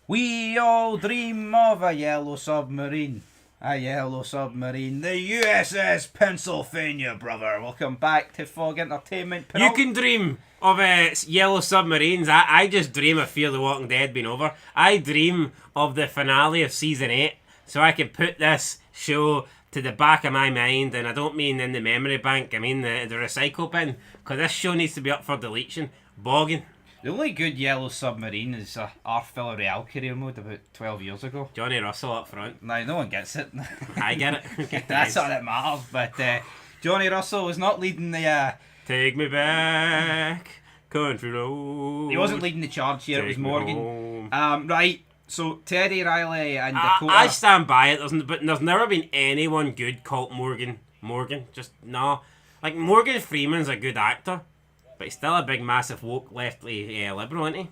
We all dream of a yellow submarine. A yellow submarine. The USS Pennsylvania, brother. Welcome back to Fog Entertainment. You can dream of yellow submarines. I just dream of Fear the Walking Dead being over. I dream of the finale of season 8 so I can put this show to the back of my mind, and I don't mean in the memory bank, I mean the recycle bin, because this show needs to be up for deletion. Bogging. The only good yellow submarine is Arthur Real career mode about 12 years ago. Johnny Russell up front. Now, no one gets it. I get it. That's all that matters. But Johnny Russell was not leading the... Take me back, country road. He wasn't leading the charge here, it was Morgan. Right, so Teddy Riley and Dakota... I stand by it, there's never been anyone good called Morgan. Just, no. Like, Morgan Freeman's a good actor. But he's still a big, massive, woke, leftly liberal, isn't he?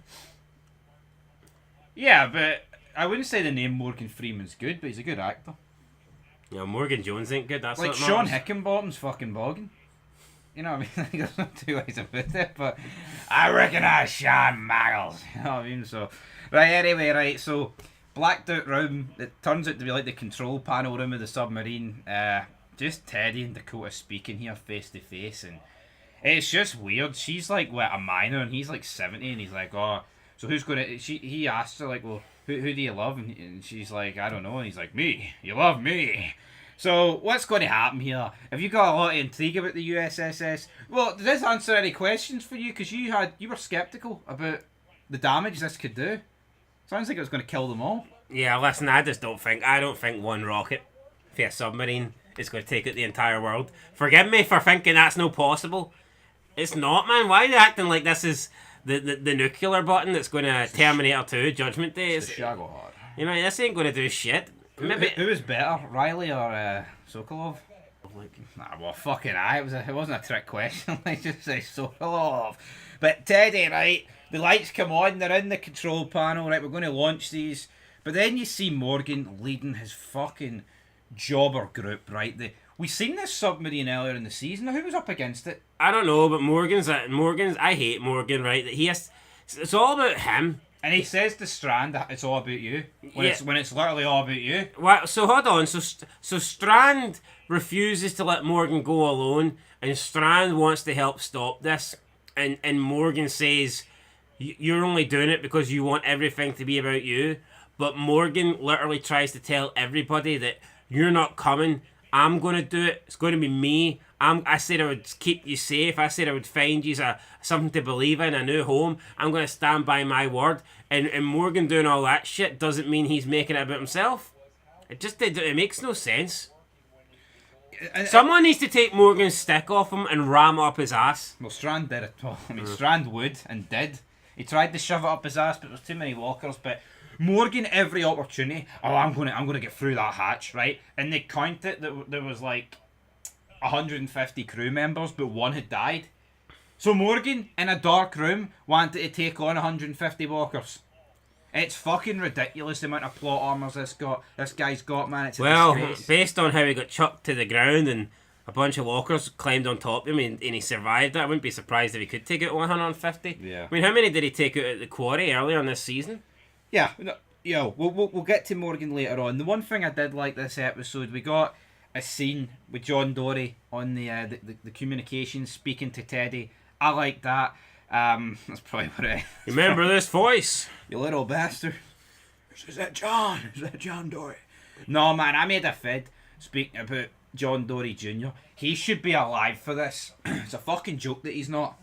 Yeah, but I wouldn't say the name Morgan Freeman's good, but he's a good actor. Yeah, Morgan Jones ain't good, that's like what Sean matters. Hickenbottom's fucking bogging. You know what I mean? There's no two ways about it, but I recognise Sean Maggles. You know what I mean? So, right, anyway, right, so blacked out room. It turns out to be like the control panel room of the submarine. Just Teddy and Dakota speaking here face to face, and it's just weird. She's like, what, a minor, and he's like 70, and he's like, oh, so who's gonna... He asks her, like, well, who do you love? And she's like, I don't know. And he's like, me. You love me. So, what's going to happen here? Have you got a lot of intrigue about the USSS? Well, does this answer any questions for you? Because you were sceptical about the damage this could do. Sounds like it was going to kill them all. Yeah, listen, I don't think one rocket for a submarine is going to take out the entire world. Forgive me for thinking that's no possible. It's not, man. Why are you acting like this is the nuclear button that's going to Terminator 2 Judgment Day? It's the Shago hard. You know, this ain't going to do shit. Who was better, Riley or Sokolov? Nah, well, fucking it wasn't a trick question. I just say Sokolov. But Teddy, right, the lights come on, they're in the control panel, right, we're going to launch these. But then you see Morgan leading his fucking jobber group, right? We seen this submarine earlier in the season. Who was up against it? I don't know, but Morgan's. I hate Morgan, right? It's all about him. And he says to Strand that it's all about you. When it's literally all about you. Well, so hold on. So Strand refuses to let Morgan go alone, and Strand wants to help stop this. And Morgan says, you're only doing it because you want everything to be about you. But Morgan literally tries to tell everybody that you're not coming. I'm going to do it. It's going to be me. I said I would keep you safe. I said I would find you something to believe in, a new home. I'm going to stand by my word. And Morgan doing all that shit doesn't mean he's making it about himself. It makes no sense. Someone needs to take Morgan's stick off him and ram it up his ass. Well, Strand did it. Well, I mean, Strand would and did. He tried to shove it up his ass, but there was too many walkers. But Morgan, every opportunity, I'm gonna get through that hatch, right? And they counted that there was like 150 crew members, but one had died. So Morgan, in a dark room, wanted to take on 150 walkers. It's fucking ridiculous the amount of plot armors this guy's got, man. It's a disgrace. Based on how he got chucked to the ground and a bunch of walkers climbed on top of him and he survived it, I wouldn't be surprised if he could take out 150. Yeah. I mean, how many did he take out at the quarry earlier in this season? Yeah, we'll get to Morgan later on. The one thing I did like this episode, we got a scene with John Dory on the communications speaking to Teddy. I like that. That's probably what it is. Remember this voice? You little bastard. Is that John? Is that John Dory? No, man, I made a vid speaking about John Dory Jr. He should be alive for this. It's a fucking joke that he's not.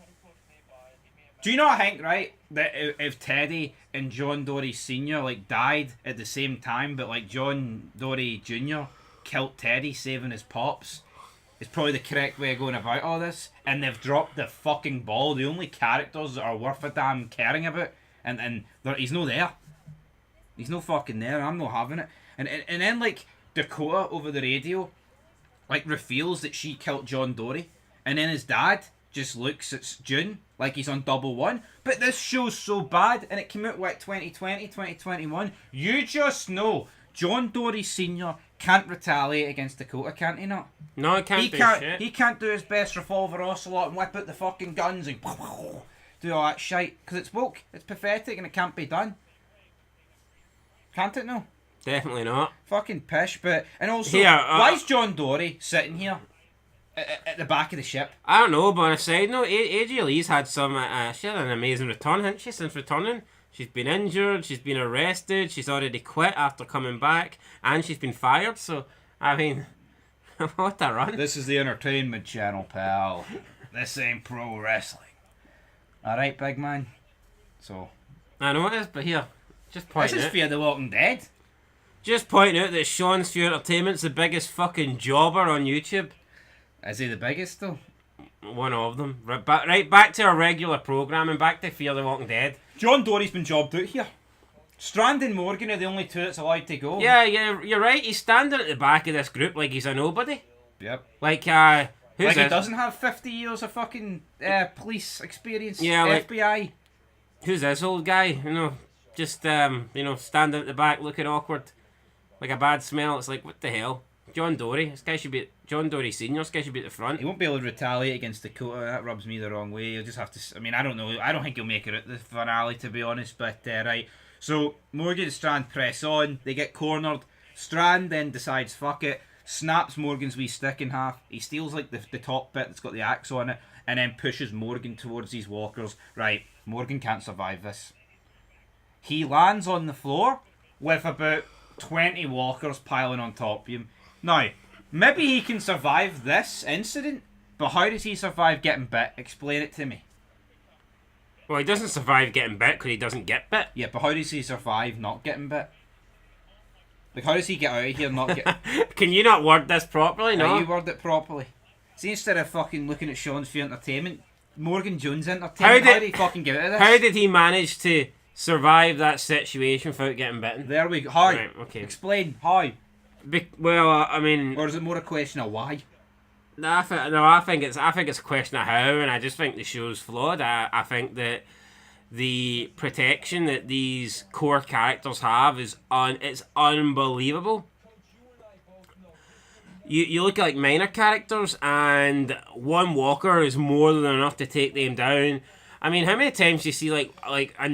Do you know what I think, right? That if Teddy and John Dory Sr. like died at the same time, but like John Dory Jr. killed Teddy, saving his pops, it's probably the correct way of going about all this. And they've dropped the fucking ball. The only characters that are worth a damn caring about, and he's no there. He's no fucking there. I'm not having it. And then like Dakota over the radio, like reveals that she killed John Dory, and then his dad just looks at June like he's on double one. But this show's so bad, and it came out, 2020, 2021? You just know John Dory Sr. can't retaliate against Dakota, can't he not? No, he can't shit. He can't do his best revolver ocelot and whip out the fucking guns and do all that shite, because it's woke, it's pathetic, and it can't be done. Can't it no? Definitely not. Fucking pish, but... And also, Here, why is John Dory sitting here at the back of the ship? I don't know, but on a side note, AJ Lee's had some... she had an amazing return, hasn't she, since returning? She's been injured, she's been arrested, she's already quit after coming back, and she's been fired, so, I mean... what a run. This is the entertainment channel, pal. This ain't pro wrestling. Alright, big man. So... I know it is, but here, just point This is out... Fear the Walking Dead. Just point out that Sean's Fear Entertainment's the biggest fucking jobber on YouTube. Is he the biggest, though? One of them. Right back to our regular programming, back to Fear the Walking Dead. John Dory's been jobbed out here. Strand and Morgan are the only two that's allowed to go. Yeah, you're right. He's standing at the back of this group like he's a nobody. Yep. Like, who's Like he this? doesn't have 50 years of fucking police experience. Yeah, like- FBI. Who's this old guy? You know, just, standing at the back looking awkward. Like a bad smell. It's like, what the hell? John Dory. This guy should be... John Dory Sr. This guy should be at the front. He won't be able to retaliate against Dakota. That rubs me the wrong way. He'll just have to... I mean, I don't know. I don't think he'll make it at the finale, to be honest. But, right. So, Morgan and Strand press on. They get cornered. Strand then decides, fuck it. Snaps Morgan's wee stick in half. He steals, like, the top bit that's got the axe on it. And then pushes Morgan towards these walkers. Right. Morgan can't survive this. He lands on the floor with about 20 walkers piling on top of him. Now, maybe he can survive this incident, but how does he survive getting bit? Explain it to me. Well, he doesn't survive getting bit because he doesn't get bit. Yeah, but how does he survive not getting bit? Like, how does he get out of here not get... Can you not word this properly? No. You word it properly. See, instead of fucking looking at Sean's Fear Entertainment, Morgan Jones Entertainment, how did he fucking get out of this? How did he manage to survive that situation without getting bitten? There we go. How? Right, okay. Explain. How? I mean... Or is it more a question of why? I think it's a question of how, and I just think the show's flawed. I think that the protection that these core characters have it's unbelievable. You look at like minor characters, and one walker is more than enough to take them down. I mean, how many times do you see like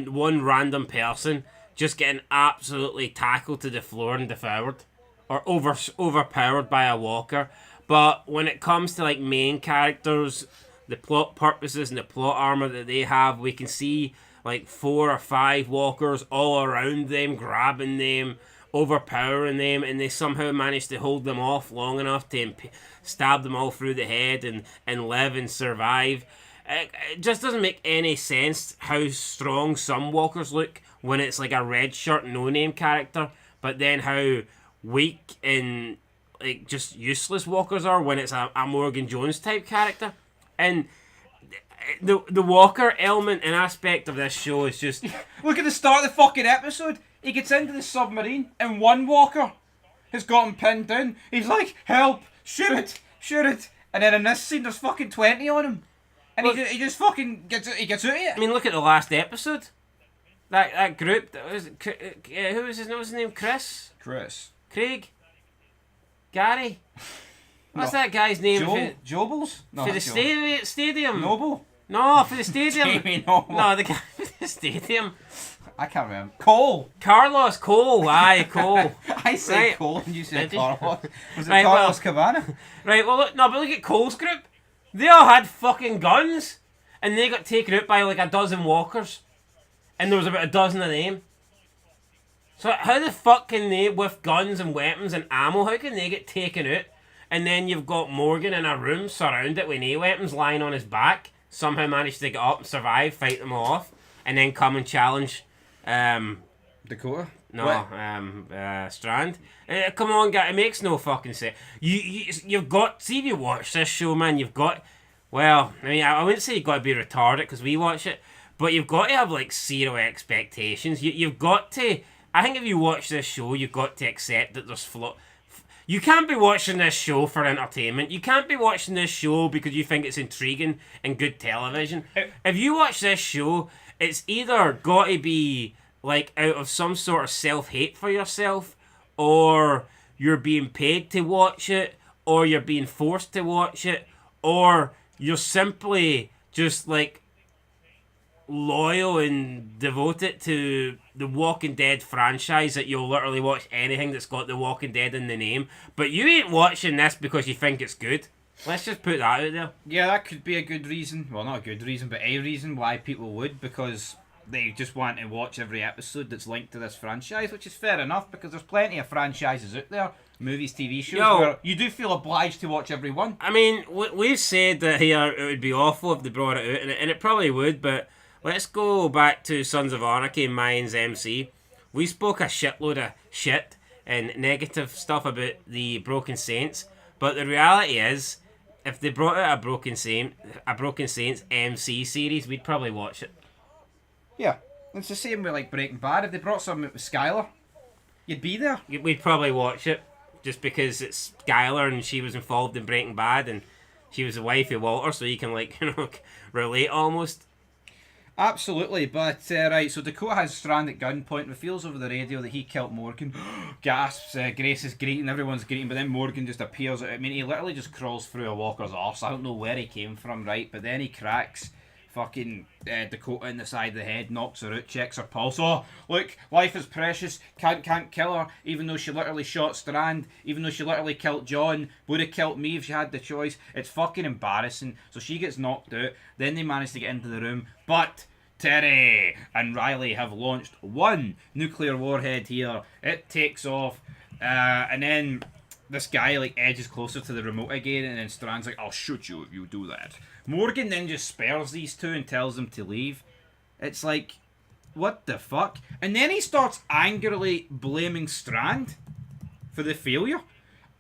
one random person just getting absolutely tackled to the floor and devoured, or overpowered by a walker? But when it comes to like main characters, the plot purposes and the plot armor that they have, we can see like 4 or 5 walkers all around them, grabbing them, overpowering them, and they somehow manage to hold them off long enough to stab them all through the head and live and survive. It just doesn't make any sense how strong some walkers look when it's like a red shirt no-name character, but then how weak and like just useless walkers are when it's a Morgan Jones type character. And the walker element and aspect of this show is just... Look at the start of the fucking episode. He gets into the submarine and one walker has got him pinned down. He's like, help, shoot it. And then in this scene there's fucking 20 on him. And he just fucking gets out of it. I mean, look at the last episode. That group, who was his name? Chris? Craig? Gary? What's that guy's name? Jobles? No, for the stadium? Noble? No, for the stadium. Jamie Noble. No, the guy for the stadium. I can't remember. Cole. Carlos Cole. Aye, Cole. I said Right. Cole and you said Did you? Carlos. Was it Right, Carlos Cabana? Right, well, but look at Cole's group. They all had fucking guns, and they got taken out by like a dozen walkers, and there was about a dozen of them. So how the fuck can they, with guns and weapons and ammo, how can they get taken out? And then you've got Morgan in a room surrounded with no weapons, lying on his back, somehow managed to get up and survive, fight them all off, and then come and challenge Dakota? Strand. Come on, guy, it makes no fucking sense. You've got... See, if you watch this show, man, you've got... Well, I mean, I wouldn't say you've got to be retarded because we watch it, but you've got to have, like, zero expectations. You've got to... I think if you watch this show, you've got to accept that there's You can't be watching this show for entertainment. You can't be watching this show because you think it's intriguing and good television. If you watch this show, it's either got to be like out of some sort of self-hate for yourself, or you're being paid to watch it, or you're being forced to watch it, or you're simply just like loyal and devoted to the Walking Dead franchise that you'll literally watch anything that's got the Walking Dead in the name. But you ain't watching this because you think it's good. Let's just put that out there. Yeah, that could be a good reason. Well, not a good reason, but a reason why people would, because they just want to watch every episode that's linked to this franchise, which is fair enough, because there's plenty of franchises out there, movies, TV shows, where you do feel obliged to watch every one. I mean, we've said that here it would be awful if they brought it out, and it probably would, but let's go back to Sons of Anarchy and Mayans MC. We spoke a shitload of shit and negative stuff about the Broken Saints, but the reality is, if they brought out a Broken Saints MC series, we'd probably watch it. Yeah, it's the same with like Breaking Bad. If they brought something out with Skylar, you'd be there. We'd probably watch it, just because it's Skylar and she was involved in Breaking Bad and she was the wife of Walter, so you can relate almost. Absolutely, but right, so Dakota has Strand at gunpoint, reveals over the radio that he killed Morgan, gasps, Grace is greeting, everyone's greeting, but then Morgan just appears. I mean, he literally just crawls through a walker's arse. I don't know where he came from, right, but then he cracks fucking Dakota in the side of the head, knocks her out, checks her pulse. Oh, look, life is precious, can't kill her, even though she literally shot Strand, even though she literally killed John, would have killed me if she had the choice. It's fucking embarrassing. So she gets knocked out, then they manage to get into the room, but Terry and Riley have launched one nuclear warhead here. It takes off, and then this guy like edges closer to the remote again, and then Strand's like, I'll shoot you if you do that. Morgan then just spares these two and tells them to leave. It's like, what the fuck? And then he starts angrily blaming Strand for the failure.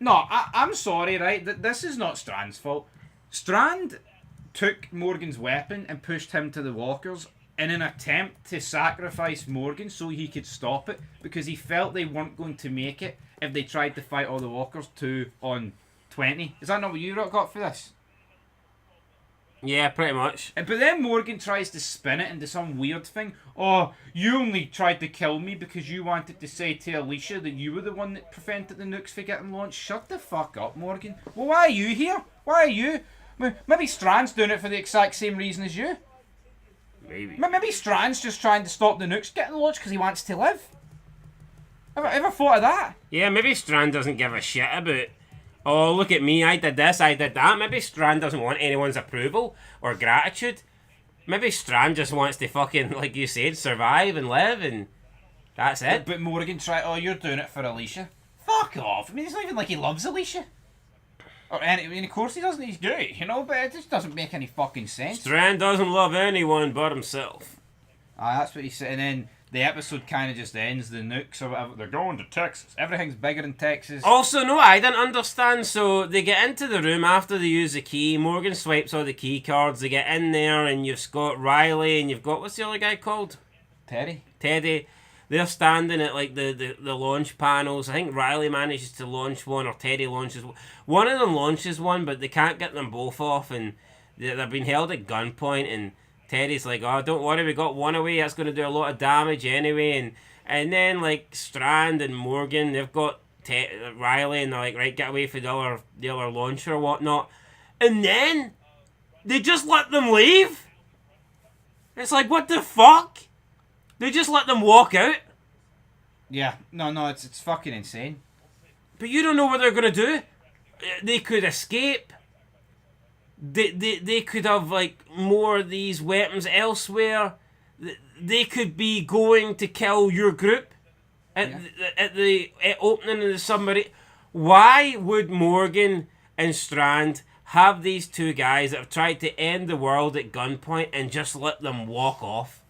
No, I'm sorry, right? This is not Strand's fault. Strand took Morgan's weapon and pushed him to the walkers in an attempt to sacrifice Morgan so he could stop it, because he felt they weren't going to make it if they tried to fight all the walkers 2 on 20. Is that not what you got for this? Yeah, pretty much. But then Morgan tries to spin it into some weird thing. Oh, you only tried to kill me because you wanted to say to Alicia that you were the one that prevented the nukes from getting launched. Shut the fuck up, Morgan. Well, why are you here? Why are you? Maybe Strand's doing it for the exact same reason as you. Maybe Strand's just trying to stop the nukes getting launched because he wants to live. Ever thought of that? Yeah, maybe Strand doesn't give a shit about, oh, look at me, I did this, I did that. Maybe Strand doesn't want anyone's approval or gratitude. Maybe Strand just wants to fucking, like you said, survive and live, and that's it. But Morgan oh, you're doing it for Alicia. Fuck off. I mean, it's not even like he loves Alicia. I mean, of course he doesn't, he's gay, but it just doesn't make any fucking sense. Strand doesn't love anyone but himself. That's what he said, and then the episode kind of just ends, the nukes or whatever, they're going to Texas. Everything's bigger in Texas. Also, no, I didn't understand, so they get into the room after they use the key, Morgan swipes all the key cards, they get in there, and you've got Riley, and you've got, what's the other guy called? Teddy. They're standing at like the launch panels. I think Riley manages to launch one, or Teddy launches one. One of them launches one, but they can't get them both off, and they're being held at gunpoint. And Teddy's like, "Oh, don't worry, we got one away. That's going to do a lot of damage anyway." And then like Strand and Morgan, they've got Riley, and they're like, "Right, get away from the other launcher or whatnot." And then they just let them leave. It's like, what the fuck? They just let them walk out. Yeah, no, it's fucking insane. But you don't know what they're gonna do. They could escape. They could have like more of these weapons elsewhere. They could be going to kill your group at the opening of the submarine. Why would Morgan and Strand have these two guys that have tried to end the world at gunpoint and just let them walk off?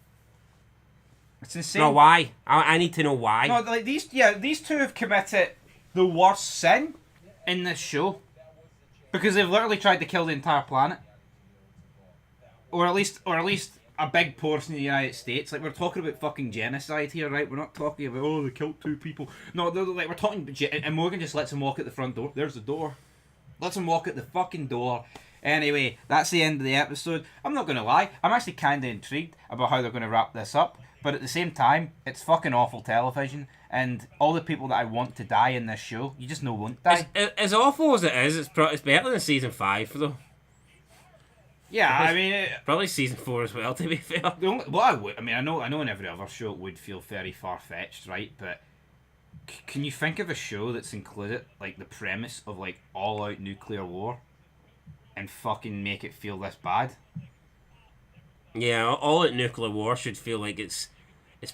It's insane. No, why? I need to know why. No, like these two have committed the worst sin in this show, because they've literally tried to kill the entire planet, or at least a big portion of the United States. Like, we're talking about fucking genocide here, right? We're not talking about, oh, they killed 2 people. No, we're talking about, and Morgan just lets him walk at the front door. There's the door. Lets him walk at the fucking door. Anyway, that's the end of the episode. I'm not gonna lie, I'm actually kind of intrigued about how they're gonna wrap this up. But at the same time, it's fucking awful television, and all the people that I want to die in this show, you just know won't die. As awful as it is, it's better than season 5, though. Yeah, I mean, Probably season 4 as well, to be fair. I know in every other show it would feel very far fetched, right? But can you think of a show that's included like the premise of like all out nuclear war, and fucking make it feel this bad? Yeah, all at nuclear war should feel like it's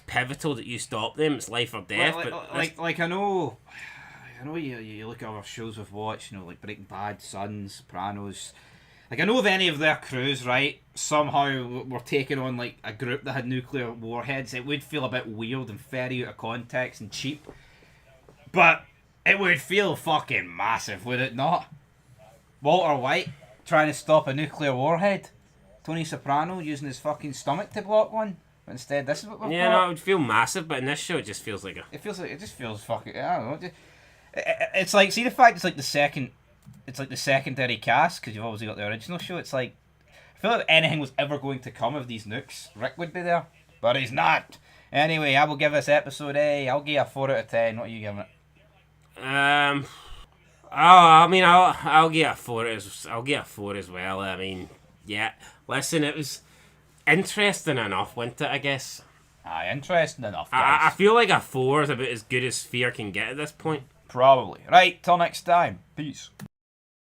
pivotal that you stop them. It's life or death. Like I know you look at other shows we've watched, you know, like Breaking Bad, Sons, Sopranos. Like, I know of any of their crews, right, somehow were taking on, like, a group that had nuclear warheads, it would feel a bit weird and very out of context and cheap. But it would feel fucking massive, would it not? Walter White trying to stop a nuclear warhead. Tony Soprano using his fucking stomach to block one. But instead, this is what we've got. No, it would feel massive, but in this show, it just feels like a... It just feels fucking... I don't know. It's like, see the fact it's like the second... It's like the secondary cast, because you've obviously got the original show. It's like, I feel like if anything was ever going to come of these nukes, Rick would be there. But he's not. Anyway, I will give this episode I'll give it a 4 out of 10. What are you giving it? I'll give it a 4 as well. I mean, yeah. Listen, it was interesting enough, wasn't it, I guess? Aye, interesting enough, guys. I feel like a 4 is about as good as Fear can get at this point. Probably. Right, till next time. Peace.